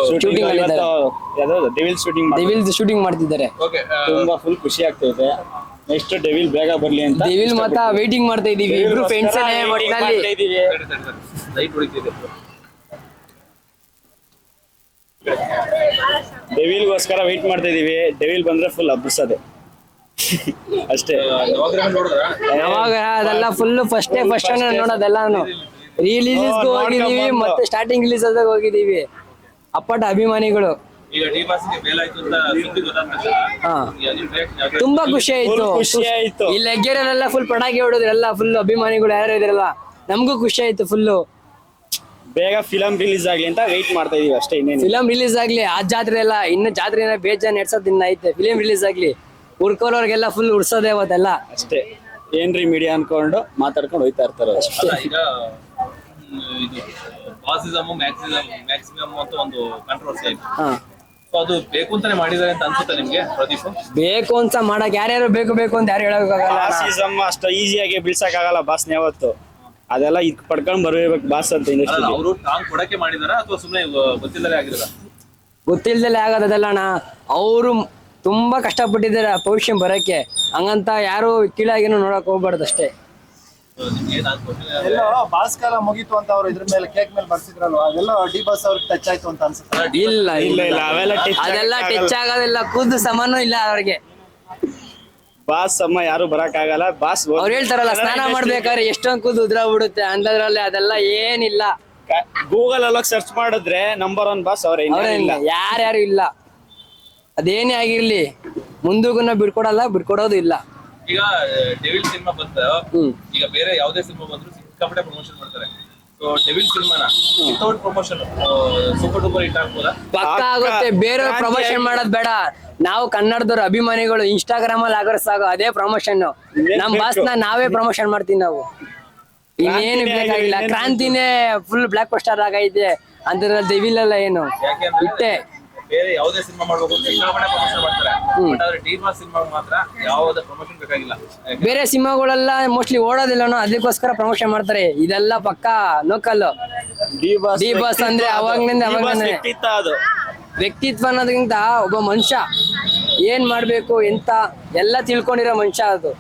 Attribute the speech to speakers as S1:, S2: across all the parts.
S1: Shooting
S2: ಯಾವ್ದು devil shooting
S1: devil shooting ಮಾಡ್ತಿದ್ದಾರೆ.
S2: ತುಂಬಾ ಫುಲ್ ಖುಷಿ ಆಗ್ತೈತೆ. ನೆಕ್ಸ್ಟ್ ಡೆವಿಲ್ ಬೇಗ ಬರ್ಲಿ ಅಂತ
S1: ಡೆವಿಲ್ ಮಾತ್ರ ವೇಟಿಂಗ್ ಮಾಡ್ತಾ ಇದೀವಿ. ಇಬ್ರು ಫ್ರೆಂಡ್ಸ್ ಒಟ್ಟಿನಲ್ಲಿ
S2: ಡೆವಿಲ್ಗೋಸ್ಕರ ವೆಯ್ಟ್ ಮಾಡ್ತಾ ಇದೀವಿ. ಡೆವಿಲ್ ಬಂದ್ರೆ ಫುಲ್ ಹಬ್ಬಸದೆ ಅಷ್ಟೇ.
S1: ಯಾವಾಗ ಅದೆಲ್ಲ ಫುಲ್ ಫಸ್ಟ್ ನೋಡೋದೆಲ್ಲಾನು ರಿಲೀಸ್ಗೂ ಹೋಗಿದೀವಿ, ಮತ್ತೆ ಸ್ಟಾರ್ಟಿಂಗ್ ರಿಲೀಸ್ ಆದಾಗ ಹೋಗಿದೀವಿ. ಅಪ್ಪಟ ಅಭಿಮಾನಿಗಳು. ತುಂಬಾ ಖುಷಿ ಆಯ್ತು. ಈ ಲೆಗ್ಗೆರೆಲ್ಲ ಫುಲ್ ಪಟಾಕಿ ಹೊಡೋದು, ಎಲ್ಲ ಫುಲ್ ಅಭಿಮಾನಿಗಳು ಯಾರು ಇದ್ರಲ್ಲ, ನಮಗೂ ಖುಷಿ ಆಯ್ತು ಫುಲ್ಲು.
S2: ಬೇಗ ಫಿಲಂ ರಿಲೀಸ್ ಆಗ್ಲಿ ಅಂತ ವೆಯ್ಟ್ ಮಾಡ್ತಾ ಇದೀವಿ ಅಷ್ಟೇ. ಇನ್ನೇನು
S1: ಫಿಲಂ ರಿಲೀಸ್ ಆಗ್ಲಿ, ಆ ಜಾತ್ರೆ ಎಲ್ಲ ಇನ್ನು ಜಾತ್ರೆ ಬೇಜಾನ್ ಎಡ್ಸೋದ್ ಇನ್ನ ಐತೆ. ಫಿಲಂ ರಿಲೀಸ್ ಆಗ್ಲಿ, ಉರ್ಕೋರ್ಗೆಲ್ಲ ಫುಲ್ ಉಡ್ಸೋದೇ ಅವತ್ತೆಲ್ಲ ಅಷ್ಟೇ.
S2: ಏನ್ರಿ ಮೀಡಿಯಾ ಅನ್ಕೊಂಡು ಮಾತಾಡ್ಕೊಂಡು ಹೋಯ್ತಾ ಇರ್ತಾರೆ ಅಷ್ಟೇ.
S3: ಮ್ಯಾಕ್ಸಿಮಮ್ ಅಂತ ಒಂದು ಕಾಂಟ್ರವರ್ಸಿ ಆಯ್ತು. ಅದು ಬೇಕು ಅಂತಾನೆ ಮಾಡಿದ್ದಾರೆ ಅಂತ ಅನ್ಸುತ್ತೆ ನಿಮ್ಗೆ ಪ್ರದೀಪ್?
S1: ಬೇಕು ಅಂತ ಮಾಡಕ್ ಯಾರ್ಯಾರು ಬೇಕು ಅಂತ ಯಾರು ಹೇಳೋಕ್ಕಾಗಲ್ಲ.
S2: ಅಷ್ಟು ಈಸಿಯಾಗಿ ಬಿಡ್ಸಕ್ ಆಗಲ್ಲ ಬಾಸ್ನ ಯಾವತ್ತು. ಅದೆಲ್ಲ ಇದ್ ಪಡ್ಕೊಂಡ್ ಬರ್ಬೇಕು ಬಾಸ್ ಅಂತ.
S3: ಅವರು ಟಾಂಗ್ ಕೊಡಕ್ಕೆ ಮಾಡಿದಾರ ಅಥವಾ ಸುಮ್ಮನೆ ಗೊತ್ತಿಲ್ಲದೆ ಆಗಿದಾರ?
S1: ಗೊತ್ತಿಲ್ದಲೆ ಆಗೋದಲ್ಲ ಅಣ್ಣ. ಅವರು ತುಂಬಾ ಕಷ್ಟಪಟ್ಟಿದ್ದಾರೆ ಆ ಪೊಸಿಷನ್ ಬರಕ್ಕೆ. ಹಂಗಂತ ಯಾರು ಕೀಳಾಗಿನೂ ನೋಡಕ್ ಹೋಗ್ಬಾರ್ದು ಅಷ್ಟೇ.
S4: ಎಲ್ಲೋ ಬಾಸ್ ಕಾಲ ಮುಗೀತು ಅಂತ ಅವ್ರು ಇದ್ರ ಮೇಲೆ ಕೇಕ್ ಮೇಲೆ ಬರ್ಸಿದ್ರಲ್ವಾ, ಅದೆಲ್ಲ ಡಿ ಬಾಸ್ ಅವ್ರಿಗೆ ಟಚ್ ಆಯ್ತು ಅಂತ ಅನ್ಸುತ್ತೆ.
S1: ಇಲ್ಲ
S2: ಅವೆಲ್ಲ
S1: ಟಚ್ ಆಗೋದಿಲ್ಲ. ಖುದ್ದು ಸಮಾನು ಇಲ್ಲ ಅವ್ರಿಗೆ.
S2: ಬಾಸ್ ಅಮ್ಮ ಯಾರು ಬರಕ್ ಆಗಲ್ಲ. ಬಾಸ್
S1: ಅವ್ರು ಹೇಳ್ತಾರಲ್ಲ, ಸ್ನಾನ ಮಾಡ್ಬೇಕಾದ್ರೆ ಎಷ್ಟೊಂದು ಕೂದು ಉದ್ರ ಬಿಡುತ್ತೆ ಅಂತದ್ರಲ್ಲಿ ಅದೆಲ್ಲ ಏನಿಲ್ಲ.
S2: ಗೂಗಲ್ ಅಲ್ಲಿ ಸರ್ಚ್ ಮಾಡಿದ್ರೆ ನಂಬರ್ 1 ಬಾಸ್ ಅವ್ರೆ.
S1: ಯಾರ್ಯಾರು ಇಲ್ಲ. ಅದೇನೇ ಆಗಿರ್ಲಿ ಮುಂದಕ್ಕೂ ಬಿಡ್ಕೊಡೋದು ಇಲ್ಲ.
S3: ಈಗ ಡೆವಿಲ್ ಸಿನಿಮಾ ಬಂತ, ಈಗ ಬೇರೆ ಯಾವ್ದೇ ಸಿನಿಮಾ ಬಂದ್ರು ಸಿಕ್ಕಾಪಟ್ಟೆ ಪ್ರಮೋಷನ್ ಮಾಡ್ತಾರೆ. ಸೊ ಡೆವಿಲ್ ಸಿನಿಮಾನ without promotion super duper hit ಆಗ್ಬೋದಾ?
S1: ಪಕ್ಕ ಆಗುತ್ತೆ. ಬೇರೆ ಪ್ರಮೋಷನ್ ಮಾಡೋದ್ ಬೇಡ. ನಾವು ಕನ್ನಡದವ್ರ ಅಭಿಮಾನಿಗಳು ಇನ್ಸ್ಟಾಗ್ರಾಮ್ ಅಲ್ಲಿ ಆಗೋ ಸಾಕು ಅದೇ ಪ್ರಮೋಷನ್. ನಮ್ ಬಾಸ್ನ ನಾವೇ ಪ್ರಮೋಷನ್ ಮಾಡ್ತೀವಿ ನಾವು. ಇನ್ನೇನು ಬೇಕಾಗಿಲ್ಲ. ಕ್ರಾಂತಿನೇ ಫುಲ್ ಬ್ಲಾಕ್ ಬಸ್ಟರ್ ಆಗೈತೆ ಅಂತ ಡೆವಿಲ್ ಎಲ್ಲ ಏನು ಇಟ್ಟೆ.
S3: ಬೇರೆ ಯಾವುದೇ ಸಿನಿಮಾ ಮಾಡ್ಬೇಕು ಸಿಕ್ಕಾಪಟ್ಟೆ ಪ್ರಮೋಷನ್ ಮಾಡ್ತಾರೆ. ಬಟ್ ಆದ್ರೆ ಡಿ ಬಾಸ್ ಸಿನಿಮಾ ಮಾತ್ರ ಯಾವುದೇ ಪ್ರಮೋಷನ್ ಬೇಕಾಗಿಲ್ಲ.
S1: ಬೇರೆ ಸಿನಿಮಾಗಳೆಲ್ಲ ಮೋಸ್ಟ್ಲಿ ಓಡೋದಿಲ್ಲನೋ, ಅದಕ್ಕೋಸ್ಕರ ಪ್ರಮೋಷನ್ ಮಾಡ್ತಾರೆ. ಇದೆಲ್ಲ ಪಕ್ಕಾ ಲೋಕಲ್. ಡಿ ಬಾಸ್ ಅಂದ್ರೆ ಅವಾಗ್ಲಿಂದ ವ್ಯಕ್ತಿತ್ವ ಅನ್ನೋದಕ್ಕಿಂತ ಒಬ್ಬ ಮನುಷ್ಯ ಏನ್ ಮಾಡ್ಬೇಕು ಎಂತ ಎಲ್ಲ ತಿಳ್ಕೊಂಡಿರೋ ಮನುಷ್ಯ. ಅದು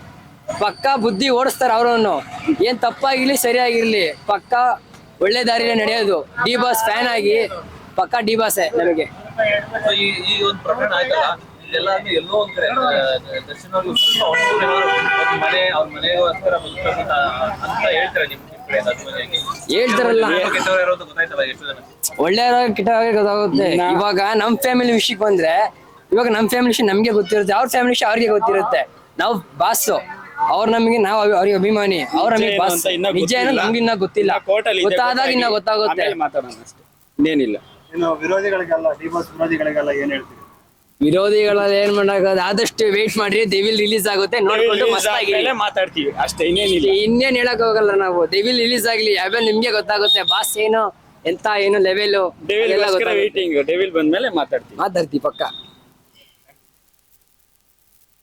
S1: ಪಕ್ಕಾ ಬುದ್ಧಿ ಓಡಿಸ್ತಾರೆ ಅವ್ರನ್ನು. ಏನ್ ತಪ್ಪಾಗಿರ್ಲಿ ಸರಿಯಾಗಿರ್ಲಿ ಪಕ್ಕಾ ಒಳ್ಳೆ ದಾರಿಲೇ ನಡೆಯೋದು. ಡಿ ಬಾಸ್ ಫ್ಯಾನ್ ಆಗಿ ಪಕ್ಕಾ ಡಿ ಬಾಸೇ ನಮಗೆ.
S3: ಈ ಒಂದು ಪ್ರಕರಣ ಆಯ್ತಲ್ಲ, ಇದೆಲ್ಲ ಎಲ್ಲೋ ಒಂದ್ ಕಡೆ ದರ್ಶನ್ ಅವ್ರಿಗೆ ಮನೆ ಅವ್ರ ಮನೆಗೋಸ್ಕರ ಅಂತ ಹೇಳ್ತಾರೆ. ನಿಮ್
S1: ಹೇಳ್ತಾರಲ್ಲ, ಒಳ್ಳೆಯವ್ರ ಕೆಟ್ಟವ್ರಿಗೆ ಗೊತ್ತಾಗುತ್ತೆ. ಇವಾಗ ನಮ್ ಫ್ಯಾಮಿಲಿ ವಿಷಯಕ್ಕೆ ಬಂದ್ರೆ, ಇವಾಗ ನಮ್ ಫ್ಯಾಮಿಲಿ ವಿಷಯ ನಮ್ಗೆ ಗೊತ್ತಿರುತ್ತೆ, ಅವ್ರ ಫ್ಯಾಮಿಲಿ ವಿಷಯ ಅವ್ರಿಗೆ ಗೊತ್ತಿರುತ್ತೆ. ನಾವು ಬಾಸು, ಅವ್ರು ನಮಗೆ, ನಾವು ಅವ್ರಿಗೆ ಅಭಿಮಾನಿ, ಅವ್ರ ನಮಗೆ ಬಾಸ್. ನಿಜ ಏನೋ ನಮ್ಗೆ ಇನ್ನ ಗೊತ್ತಿಲ್ಲ, ಗೊತ್ತಾದಾಗ ಇನ್ನ ಗೊತ್ತಾಗುತ್ತೆ.
S2: ಇನ್ನೇನಿಲ್ಲ.
S4: ಇನ್ನು ವಿರೋಧಿಗಳಿಗೆಲ್ಲ, ಡಿ ಬಾಸ್ ವಿರೋಧಿಗಳಿಗೆಲ್ಲ ಏನ್ ಹೇಳ್ತೀವಿ?
S1: ವಿರೋಧಿಗಳೆಲ್ಲ ಏನ್ ಮಾಡಕ್, ಆದಷ್ಟು ವೇಟ್ ಮಾಡ್ರಿ. ಡೆವಿಲ್ ರಿಲೀಸ್ ಆಗುತ್ತೆ, ನೋಡ್ಕೊಂಡು ಮಸ್ತಾಗಿ
S2: ಮಾತಾಡ್ತೀವಿ ಅಷ್ಟೇ. ಇನ್ನೇನಿಲ್ಲ.
S1: ಇನ್ನೇನ್ ಹೇಳಕ್ ಹೋಗಲ್ಲ ನಾವು. ಡೆವಿಲ್ ರಿಲೀಸ್ ಆಗ್ಲಿ, ಆಮೇಲೆ ನಿಮ್ಗೆ ಗೊತ್ತಾಗುತ್ತೆ ಬಾಸ್ ಏನು ಎಂತ ಏನು ಲೆವೆಲ್.
S2: ಡೆವಿಲ್ ಬಂದ್ಮೇಲೆ ಮಾತಾಡ್ತೀವಿ
S1: ಪಕ್ಕ.